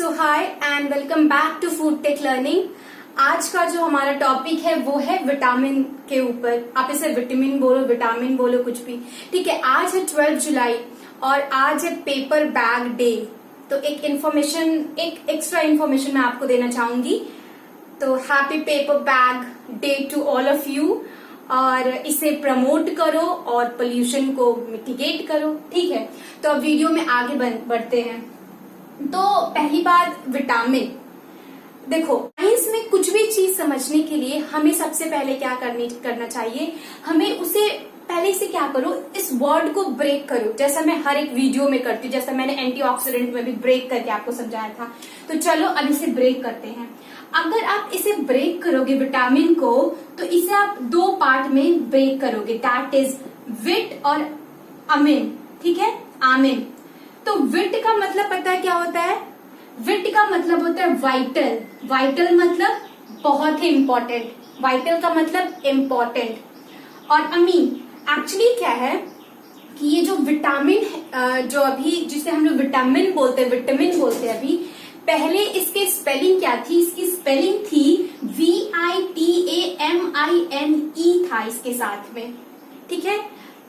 So hi and welcome back to food tech learning. आज का जो हमारा टॉपिक है वो है विटामिन के ऊपर। आप इसे विटामिन बोलो, विटामिन बोलो, कुछ भी ठीक है। आज है 12 जुलाई और आज है पेपर बैग डे। तो एक एक्स्ट्रा इन्फॉर्मेशन मैं आपको देना चाहूंगी। तो happy paper bag day to all of you, और इसे प्रमोट करो और पोल्यूशन को मिटिगेट करो। ठीक है, तो अब वीडियो में आगे बढ़ते हैं। तो पहली बात, विटामिन। देखो, साइंस में कुछ भी चीज समझने के लिए हमें सबसे पहले क्या करना चाहिए, हमें उसे पहले से क्या करो, इस वर्ड को ब्रेक करो, जैसा मैं हर एक वीडियो में करती हूँ, जैसा मैंने एंटीऑक्सीडेंट में भी ब्रेक करके आपको समझाया था। तो चलो अब इसे ब्रेक करते हैं। अगर आप इसे ब्रेक करोगे विटामिन को, तो इसे आप दो पार्ट में ब्रेक करोगे, दैट इज विट और अमीन। ठीक है, आमिन। तो विट का मतलब पता है क्या होता है? विट का मतलब होता है वाइटल। वाइटल मतलब बहुत ही इंपॉर्टेंट, वाइटल का मतलब इंपॉर्टेंट। और अमीन एक्चुअली क्या है कि ये जो विटामिन जो अभी जिसे हम लोग विटामिन बोलते हैं, विटामिन बोलते हैं, अभी पहले इसके स्पेलिंग क्या थी? इसकी स्पेलिंग थी VITAMINE था इसके साथ में। ठीक है,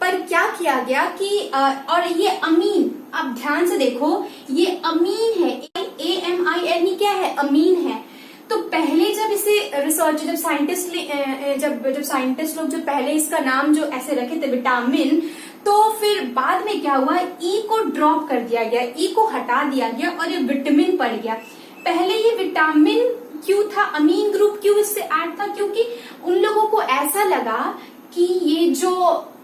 पर क्या किया गया कि और ये अमीन, आप ध्यान से देखो, ये अमीन है, AMINE क्या है? अमीन है। तो पहले जब इसे रिसर्च, जब साइंटिस्ट लोग जो पहले इसका नाम जो ऐसे रखे थे विटामिन, तो फिर बाद में क्या हुआ, ई को ड्रॉप कर दिया गया, ई को हटा दिया गया और ये विटामिन पड़ गया। पहले ये विटामिन क्यों था, अमीन ग्रुप क्यों इससे ऐड था? क्योंकि उन लोगों को ऐसा लगा कि ये जो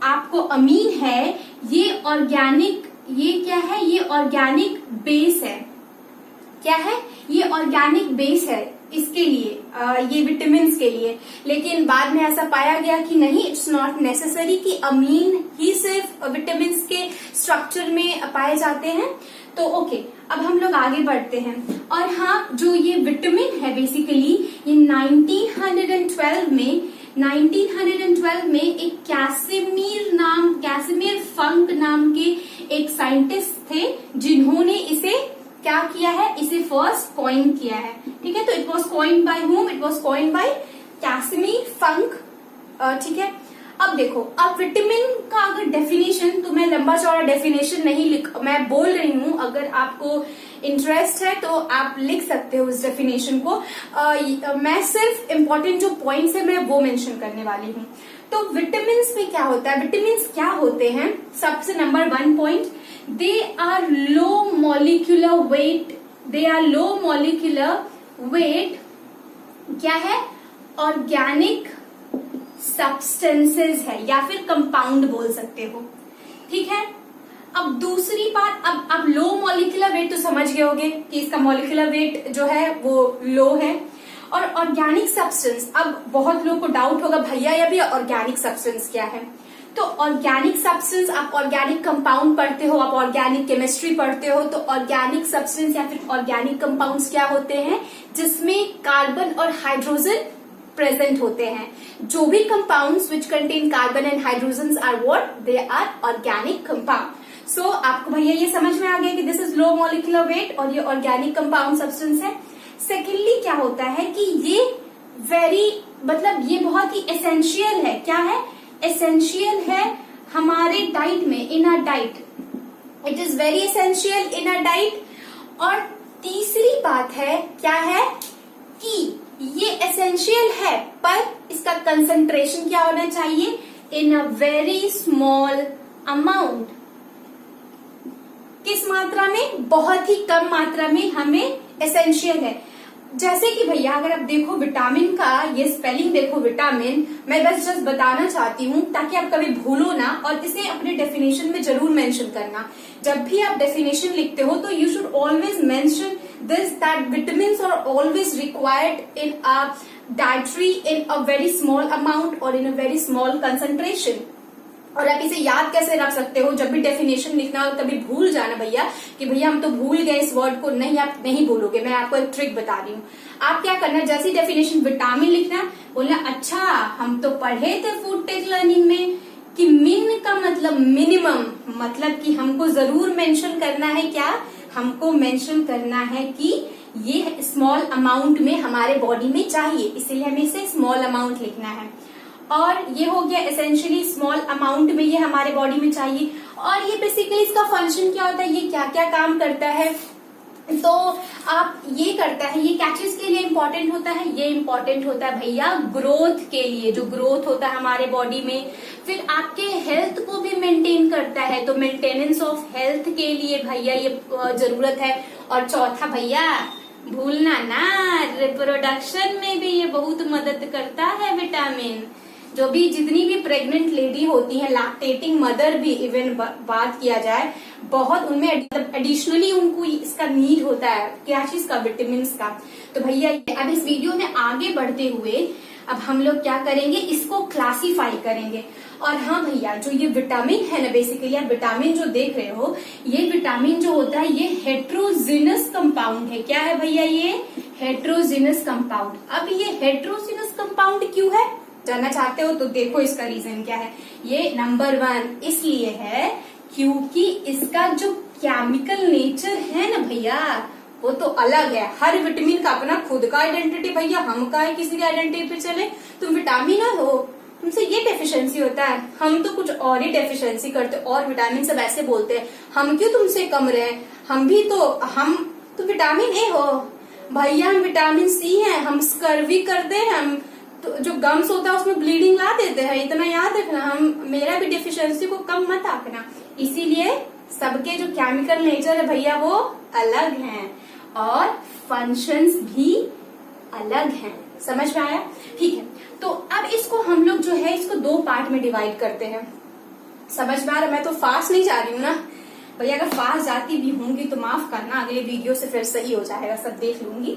आपको अमीन है, ये ऑर्गेनिक, ये क्या है, ये ऑर्गेनिक बेस है। क्या है? ये ऑर्गेनिक बेस है इसके लिए, ये विटामिन के लिए। लेकिन बाद में ऐसा पाया गया कि नहीं, इट्स नॉट नेसेसरी कि अमीन ही सिर्फ विटामिन के स्ट्रक्चर में पाए जाते हैं। तो ओके, अब हम लोग आगे बढ़ते हैं। और हाँ, जो ये विटामिन है बेसिकली, ये 1912 में एक कैसिमिर फंक नाम के एक साइंटिस्ट थे, जिन्होंने इसे क्या किया है, इसे फर्स्ट कॉइन किया है। ठीक है, तो it was coined by whom? It was coined by Casimir Funk. ठीक है, अब देखो, अब विटामिन का अगर डेफिनेशन, तो मैं लंबा चौड़ा डेफिनेशन नहीं मैं बोल रही हूँ, अगर आपको इंटरेस्ट है तो आप लिख सकते हो इस डेफिनेशन को। मैं सिर्फ इम्पोर्टेंट जो पॉइंट्स है मैं वो मेंशन करने वाली हूँ। तो विटामिन में क्या होता है, विटामिन क्या होते हैं? सबसे number 1 point, they are low molecular weight. They are low molecular weight क्या है? ऑर्गेनिक सब्सटेंसेस है, या फिर कंपाउंड बोल सकते हो। ठीक है, अब दूसरी बात, अब लो मॉलिक्यूलर वेट तो समझ गए होगे कि इसका मॉलिक्यूलर वेट जो है वो लो है। और ऑर्गेनिक सब्सटेंस, अब बहुत लोगों को डाउट होगा, भैया ये भी ऑर्गेनिक सब्सटेंस क्या है? तो ऑर्गेनिक सब्सटेंस, आप ऑर्गेनिक कंपाउंड पढ़ते हो, आप ऑर्गेनिक केमिस्ट्री पढ़ते हो, तो ऑर्गेनिक सब्सटेंस या फिर ऑर्गेनिक कंपाउंड्स क्या होते हैं? जिसमें कार्बन और हाइड्रोजन प्रेजेंट होते हैं। जो भी compounds which contain carbon and hydrogen are what? They are organic compound. So आपको भैया ये समझ में आ गया कि this is low molecular weight और ये ऑर्गेनिक कंपाउंड सब्सटेंस है। सेकेंडली क्या होता है कि ये ये बहुत ही एसेंशियल है। क्या है? एसेंशियल है हमारे डाइट में, in our diet. It is very essential in our diet. और तीसरी बात है, क्या है कि ये एसेंशियल है, पर इसका कंसंट्रेशन क्या होना चाहिए? इन अ वेरी स्मॉल अमाउंट। किस मात्रा में? बहुत ही कम मात्रा में हमें एसेंशियल है। जैसे कि भैया अगर आप देखो विटामिन का ये स्पेलिंग देखो, विटामिन, मैं बस जस्ट बताना चाहती हूँ ताकि आप कभी भूलो ना, और इसे अपने डेफिनेशन में जरूर मेंशन करना। जब भी आप डेफिनेशन लिखते हो तो you should always mention this, that vitamins are always required in a dietary in a very small amount और in a very small concentration. और आप इसे याद कैसे रख सकते हो? जब भी डेफिनेशन लिखना हो तभी भूल जाना भैया कि भैया हम तो भूल गए इस वर्ड को। नहीं, आप नहीं भूलोगे, मैं आपको एक ट्रिक बता रही हूँ। आप क्या करना, जैसी डेफिनेशन विटामिन लिखना, बोलना अच्छा हम तो पढ़े थे फूड टेक लर्निंग में कि मिन का मतलब मिनिमम, मतलब कि हमको जरूर मेंशन करना है, क्या हमको मेंशन करना है कि ये स्मॉल अमाउंट में हमारे बॉडी में चाहिए, इसलिए हमें इसे स्मॉल अमाउंट लिखना है। और ये हो गया एसेंशियली स्मॉल अमाउंट में ये हमारे बॉडी में चाहिए। और ये बेसिकली इसका फंक्शन क्या होता है, ये क्या क्या काम करता है, तो आप ये करता है, ये क्या चीज के लिए इंपॉर्टेंट होता है, ये इंपॉर्टेंट होता है भैया ग्रोथ के लिए, जो ग्रोथ होता है हमारे बॉडी में। फिर आपके हेल्थ को भी मेंटेन करता है, तो मेंटेनेंस ऑफ हेल्थ के लिए भैया ये जरूरत है। और चौथा भैया भूलना ना, रिप्रोडक्शन में भी ये बहुत मदद करता है विटामिन। जो भी जितनी भी प्रेग्नेंट लेडी होती है, लैक्टेटिंग मदर भी इवन बात किया जाए, बहुत उनमें एडिशनली उनको इसका नीड होता है, क्या चीज का, विटामिन का। तो भैया अब इस वीडियो में आगे बढ़ते हुए अब हम लोग क्या करेंगे, इसको क्लासिफाई करेंगे। और हाँ भैया, जो ये विटामिन है ना, बेसिकली आप विटामिन जो देख रहे हो, ये विटामिन जो होता है ये हेट्रोजिनस कंपाउंड है। क्या है भैया, ये हेट्रोजिनस कंपाउंड। अब ये हेट्रोजिनस कंपाउंड क्यों है, जानना चाहते हो तो देखो इसका रीजन क्या है। ये नंबर 1 इसलिए है क्योंकि इसका जो केमिकल नेचर है ना भैया, वो तो अलग है। हर विटामिन का अपना खुद का आइडेंटिटी भैया, हम का है किसी की आइडेंटिटी पे चले। तुम विटामिन हो, तुमसे ये डेफिशिएंसी होता है, हम तो कुछ और ही डेफिशिएंसी करते, और विटामिन सब ऐसे बोलते हैं हम क्यों तुमसे कम रहे, हम भी तो विटामिन ए हो भैया, हम विटामिन सी है, हम स्कर्वी करते हैं, हम तो जो गम्स होता है उसमें ब्लीडिंग ला देते हैं, इतना याद रखना। हम मेरा भी डेफिशिएंसी को कम मत आंकना। इसीलिए सबके जो केमिकल नेचर है भैया वो अलग हैं और फंक्शंस भी अलग हैं। समझ में आया? ठीक है, तो अब इसको हम लोग जो है इसको 2 पार्ट में डिवाइड करते हैं। समझ में आ रहा? मैं तो फास्ट नहीं जा रही हूँ ना भैया, अगर फास्ट जाती भी होंगी तो माफ करना, अगले वीडियो से फिर सही हो जाएगा, सब देख लूंगी।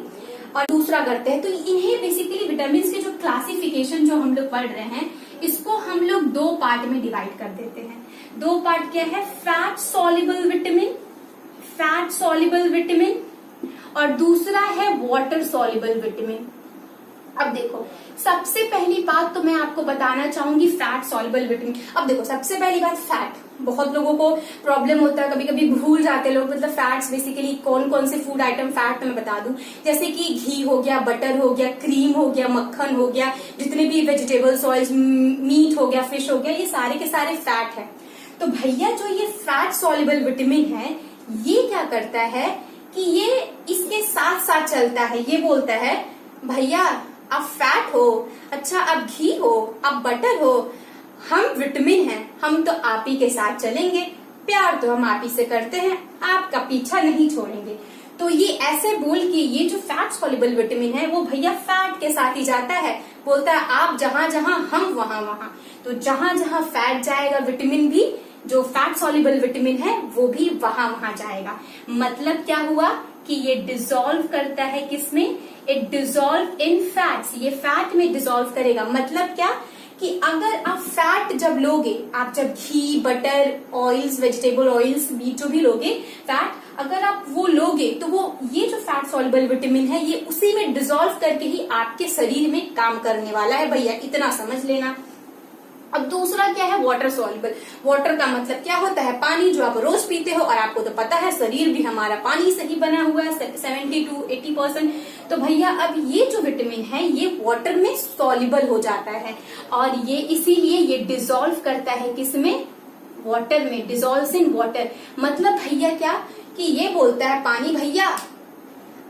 और दूसरा करते हैं, तो इन्हें बेसिकली विटामिन के जो क्लासिफिकेशन जो हम लोग पढ़ रहे हैं, इसको हम लोग 2 पार्ट में डिवाइड कर देते हैं। 2 पार्ट क्या है, फैट सॉल्युबल विटामिन, और दूसरा है वाटर सॉल्युबल विटामिन। अब देखो, सबसे पहली बात तो मैं आपको बताना चाहूंगी फैट सॉल्युबल विटामिन। अब देखो, सबसे पहली बात फैट, बहुत लोगों को प्रॉब्लम होता है, कभी कभी भूल जाते लोग, मतलब फैट्स बेसिकली कौन कौन से फूड आइटम फैट मैं बता दूं, जैसे कि घी हो गया, बटर हो गया, क्रीम हो गया, मक्खन हो गया, जितने भी वेजिटेबल्स, ऑयल्स, मीट हो गया, फिश हो गया, ये सारे के सारे फैट है। तो भैया जो ये फैट सॉल्युबल विटामिन है, ये क्या करता है कि ये इसके साथ साथ चलता है। ये बोलता है भैया आप फैट हो, अच्छा आप घी हो, आप बटर हो, हम विटामिन हैं, हम तो आप ही के साथ चलेंगे, प्यार तो हम आप ही से करते हैं, आपका पीछा नहीं छोड़ेंगे। तो ये ऐसे बोल के ये जो फैट सॉल्युबल विटामिन है वो भैया फैट के साथ ही जाता है, बोलता है आप जहां जहां हम वहां वहां। तो जहां जहां फैट जाएगा विटामिन भी, जो फैट सॉल्युबल विटामिन है वो भी वहां वहां जाएगा। मतलब क्या हुआ कि ये डिसॉल्व करता है किसमें, इट डिसॉल्व इन फैट्स, ये फैट में डिसॉल्व करेगा। मतलब क्या कि अगर आप फैट जब लोगे, आप जब घी, butter, oils, vegetable oils, meat जो भी लोगे फैट, अगर आप वो लोगे तो वो ये जो फैट सॉल्युबल विटामिन है ये उसी में डिसॉल्व करके ही आपके शरीर में काम करने वाला है भैया, इतना समझ लेना। अब दूसरा क्या है, वाटर सॉल्युबल। वाटर का मतलब क्या होता है, पानी जो आप रोज पीते हो, और आपको तो पता है शरीर भी हमारा पानी से ही बना हुआ है 70 to 80%। तो भैया अब ये जो विटामिन है ये वाटर में सॉल्युबल हो जाता है, और ये इसीलिए ये डिसॉल्व करता है किसमें, वाटर में, डिसॉल्व्स इन वाटर। मतलब भैया क्या कि ये बोलता है पानी भैया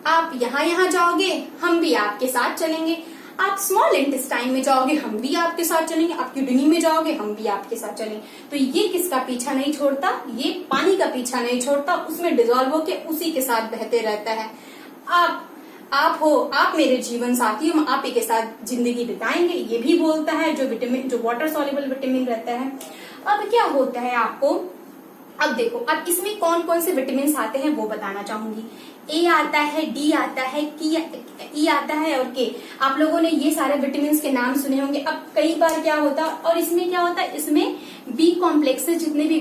आप यहाँ यहाँ जाओगे, हम भी आपके साथ चलेंगे, आप स्मॉल इंटेस्टाइन में जाओगे, हम भी आपके साथ चलेंगे, आप किडनी में जाओगे, हम भी आपके साथ चलेंगे। तो ये किसका पीछा नहीं छोड़ता, ये पानी का पीछा नहीं छोड़ता, उसमें डिसॉल्व होके उसी के साथ बहते रहता है। आप हो, आप मेरे जीवन साथी, हम आप ही के साथ जिंदगी बिताएंगे, ये भी बोलता है जो विटामिन, जो वाटर सॉल्युबल विटामिन रहता है। अब क्या होता है आपको, अब देखो, अब इसमें कौन कौन से विटामिन आते हैं वो बताना चाहूंगी। ए आता है, डी आता है, ई आता है और के। आप लोगों ने ये सारे विटामिन के नाम सुने होंगे। अब कई बार क्या होता है, और इसमें क्या होता है, इसमें बी कॉम्प्लेक्सेस जितने भी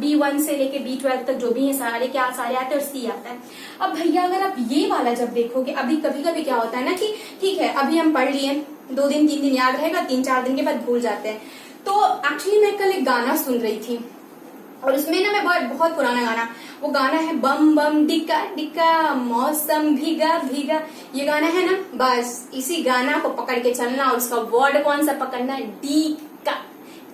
B1 से लेके B12 तक जो भी है सारे सारे आते हैं, और सी आता है। अब भैया अगर आप ये वाला जब देखोगे, अभी कभी कभी क्या होता है ना कि ठीक है अभी हम पढ़ लिए, 2 दिन 3 दिन याद रहेगा, 3-4 दिन के बाद भूल जाते हैं। तो एक्चुअली मैं कल एक गाना सुन रही थी, और उसमें ना मैं बहुत पुराना गाना, वो गाना है बम बम डिका डिका मौसम भीगा भीगा, ये गाना है ना, बस इसी गाना को पकड़ के चलना और उसका वर्ड कौन सा पकड़ना है, डीका।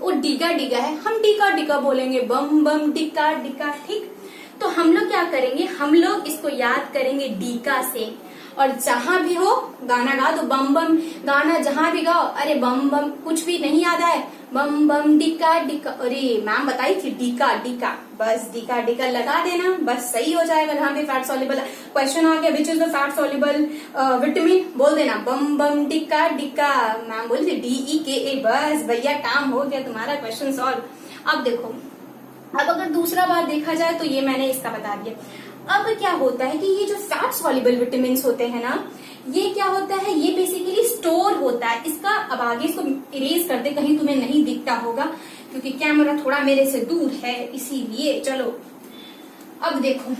वो डिगा डिगा है, हम डिका डिका बोलेंगे, बम बम डिका डिका, ठीक। तो हम लोग क्या करेंगे, हम लोग इसको याद करेंगे डीका से, और जहां भी हो गाना गा दो, बम बम गाना जहां भी गाओ, अरे बम बम, कुछ भी नहीं याद आए, बम बम डिका डिका, अरे मैम बताई थी डीका डीका, बस डीका डीका लगा देना, बस सही हो जाएगा। जहां भी फैट सॉल्युबल क्वेश्चन आ गया, which is the fat soluble vitamin, बोल देना बम बम डिका डिका, मैम बोली थी DEKA, बस भैया काम हो गया तुम्हारा, क्वेश्चन सॉल्व। अब देखो, अब अगर दूसरा बार देखा जाए तो ये मैंने इसका बता दिया। अब क्या होता है कि ये जो फैट सॉल्युबल विटामिन होते हैं ना, ये क्या होता है, ये बेसिकली स्टोर होता है। इसका अब आगे इसको इरेज करते, कहीं तुम्हें नहीं दिखता होगा क्योंकि कैमरा थोड़ा मेरे से दूर है, इसीलिए। चलो अब देखो,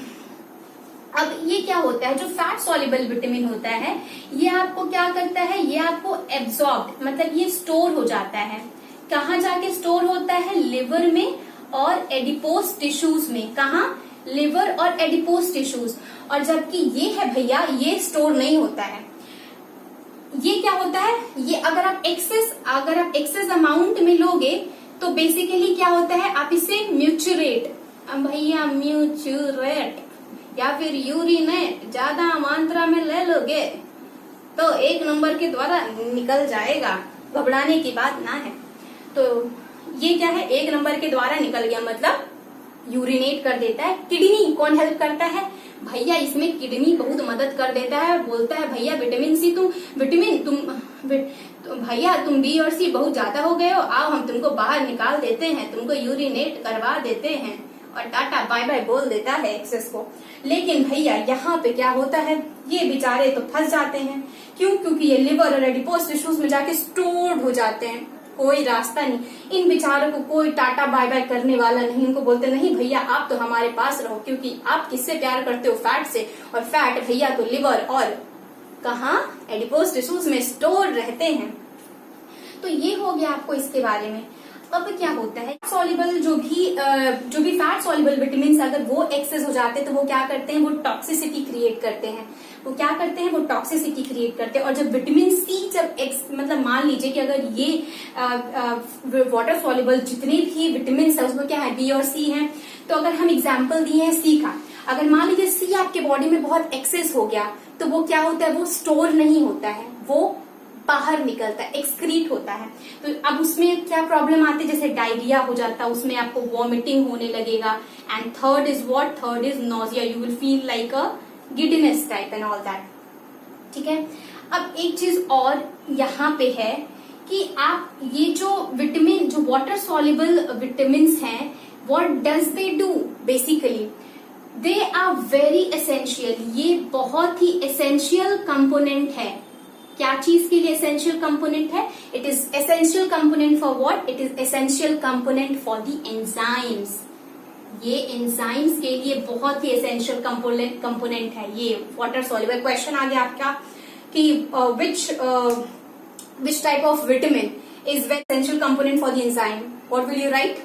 अब ये क्या होता है, जो फैट सॉल्युबल विटामिन होता है, ये आपको क्या करता है, ये आपको एब्जॉर्ब, मतलब ये स्टोर हो जाता है। कहाँ जाके स्टोर होता है, लिवर में और एडिपोज टिश्यूज में। कहाँ, लिवर और एडिपोज टिश्यूज। और जबकि ये है भैया, ये स्टोर नहीं होता है। ये क्या होता है, ये अगर आप एक्सेस अमाउंट में लोगे तो बेसिकली क्या होता है, आप इसे म्यूचुरेट, भैया म्यूचुरेट या फिर यूरिनेट ज्यादा मात्रा में ले लोगे तो 1 नंबर के द्वारा निकल जाएगा, घबराने की बात ना है। तो ये क्या है, 1 नंबर के द्वारा निकल गया, मतलब यूरिनेट कर देता है। किडनी कौन हेल्प करता है भैया, इसमें किडनी बहुत मदद कर देता है, बोलता है भैया विटामिन सी तुम भैया तुम बी और सी बहुत ज्यादा हो गए हो, आओ हम तुमको बाहर निकाल देते हैं, तुमको यूरिनेट करवा देते हैं, और टाटा बाय बाय बोल देता है एक्सेस को। लेकिन भैया यहाँ पे क्या होता है, ये बेचारे तो फंस जाते हैं। क्यों, क्योंकि ये लिवर और एडिपोज टिश्यूज में जाके स्टोर्ड हो जाते हैं, कोई रास्ता नहीं। इन बेचारों को कोई टाटा बाय बाय करने वाला नहीं, उनको बोलते नहीं भैया आप तो हमारे पास रहो, क्योंकि आप किससे प्यार करते हो, फैट से, और फैट भैया तो लिवर और कहाँ, एडिपोज टिश्यूज में स्टोर रहते हैं। तो ये हो गया आपको इसके बारे में। अब क्या होता है, सॉल्युबल जो भी फैट सॉल्युबल विटामिन अगर वो एक्सेस हो जाते हैं तो वो क्या करते हैं, वो टॉक्सिसिटी क्रिएट करते हैं। वो क्या करते हैं, वो टॉक्सिसिटी क्रिएट करते हैं। और जब विटामिन सी मतलब मान लीजिए कि अगर ये वाटर सॉल्युबल जितने भी विटामिन है उसमें क्या है, बी और सी है, तो अगर हम एग्जाम्पल दिए हैं सी का, अगर मान लीजिए सी आपके बॉडी में बहुत एक्सेस हो गया तो वो क्या होता है, वो स्टोर नहीं होता है, वो बाहर निकलता है, एक्सक्रीट होता है। तो अब उसमें क्या प्रॉब्लम आती है, जैसे डायरिया हो जाता है, उसमें आपको वॉमिटिंग होने लगेगा। And third is what, third is nausea, you will feel like a giddiness type and all that, ठीक है। अब एक चीज और यहाँ पे है कि आप ये जो विटामिन, जो वाटर सॉल्युबल विटामिन हैं, what does they do, basically they are very essential. ये बहुत ही एसेंशियल कंपोनेंट है। क्या चीज के लिए एसेंशियल कंपोनेंट है, it is essential component for what, it is essential component for the enzymes. ये एंजाइम्स के लिए बहुत ही एसेंशियल कंपोनेंट है ये वाटर सॉल्युबल। क्वेश्चन आ गया आपका कि which type of vitamin is essential component for the enzyme, what will you right,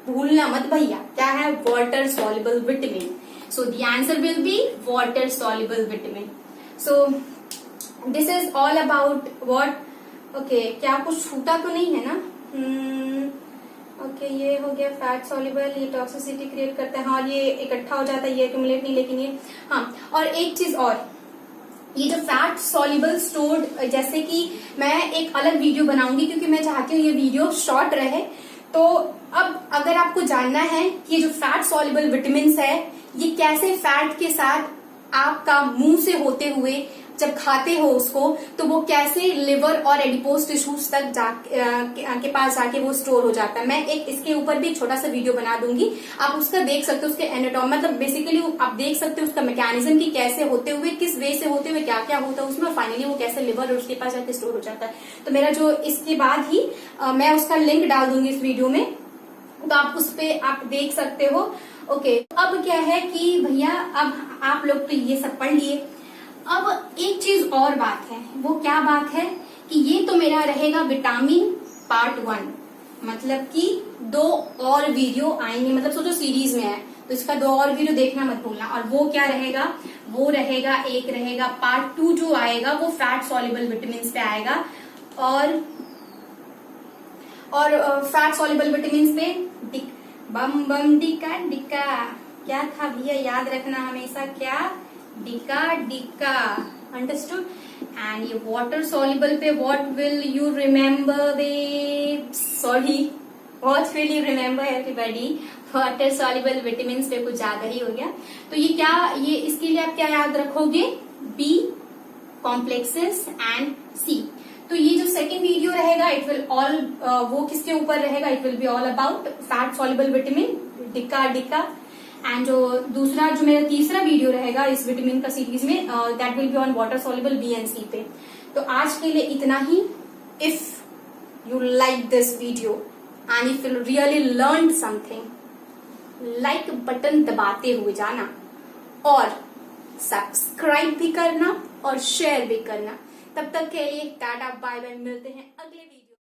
भूलना मत भैया, क्या है, water soluble vitamin. So the answer will be water soluble vitamin. So this is all about what, okay, क्या कुछ छूटा तो नहीं है ना, ओके, ये हो गया फैट सॉल्युबल, ये टॉक्सिसिटी क्रिएट करता है, हाँ ये इकट्ठा हो जाता है, ये एक्यूमुलेट नहीं, लेकिन ये, हाँ, और एक चीज और, ये जो फैट सॉल्युबल स्टोर्ड, जैसे कि मैं एक अलग वीडियो बनाऊंगी क्योंकि मैं चाहती हूँ ये वीडियो शॉर्ट रहे। तो अब अगर आपको जानना है कि ये जो फैट सॉल्युबल विटामिन है ये कैसे फैट के साथ आपका मुंह से होते हुए जब खाते हो उसको तो वो कैसे लिवर और एडिपोज टिश्यूज तक के पास जाके वो स्टोर हो जाता है, मैं एक इसके ऊपर भी एक छोटा सा वीडियो बना दूंगी, आप उसका देख सकते हो, उसके एनाटॉमी, मतलब बेसिकली आप देख सकते हो उसका मैकेनिज्म की कैसे होते हुए, किस वे से होते हुए क्या क्या होता है उसमें, फाइनली वो कैसे लिवर और उसके पास जाके स्टोर हो जाता है। तो मेरा जो इसके बाद ही मैं उसका लिंक डाल दूंगी इस वीडियो में, तो आप उस पे आप देख सकते हो। ओके, अब क्या है कि भैया अब आप लोग तो ये सब पढ़ लिए, अब एक चीज और बात है, वो क्या बात है कि ये तो मेरा रहेगा विटामिन पार्ट 1, मतलब कि 2 और वीडियो आएंगे, मतलब सोचो सीरीज में है तो इसका 2 और वीडियो देखना मत भूलना। और वो क्या रहेगा, वो रहेगा, एक रहेगा पार्ट 2 जो आएगा वो फैट सॉल्युबल विटामिन पे आएगा। और फैट सॉल्युबल विटामिन पे बम बम डिका डिका, क्या था भैया याद रखना हमेशा, क्या, डिका डिका, अंडरस्टूड। एंड ये वाटर सॉल्युबल पे what will you remember, sorry what will you remember everybody, water soluble vitamin पे कुछ ज्यादा ही हो गया। तो ये क्या, ये इसके लिए आप क्या याद रखोगे, बी कॉम्प्लेक्सेस एंड सी। तो ये जो सेकंड वीडियो रहेगा इट विल ऑल, वो किसके ऊपर रहेगा, it will be all about fat soluble vitamin डिका डिका। एंड जो दूसरा, जो मेरा तीसरा वीडियो रहेगा इस विटामिन का सीरीज में, that will be on water soluble B and C पे। तो आज के लिए इतना ही। If you like this video and if you really learn something, like button दबाते हुए जाना और सब्सक्राइब भी करना और शेयर भी करना। तब तक के लिए टाटा बाय बाय, मिलते हैं अगले वीडियो।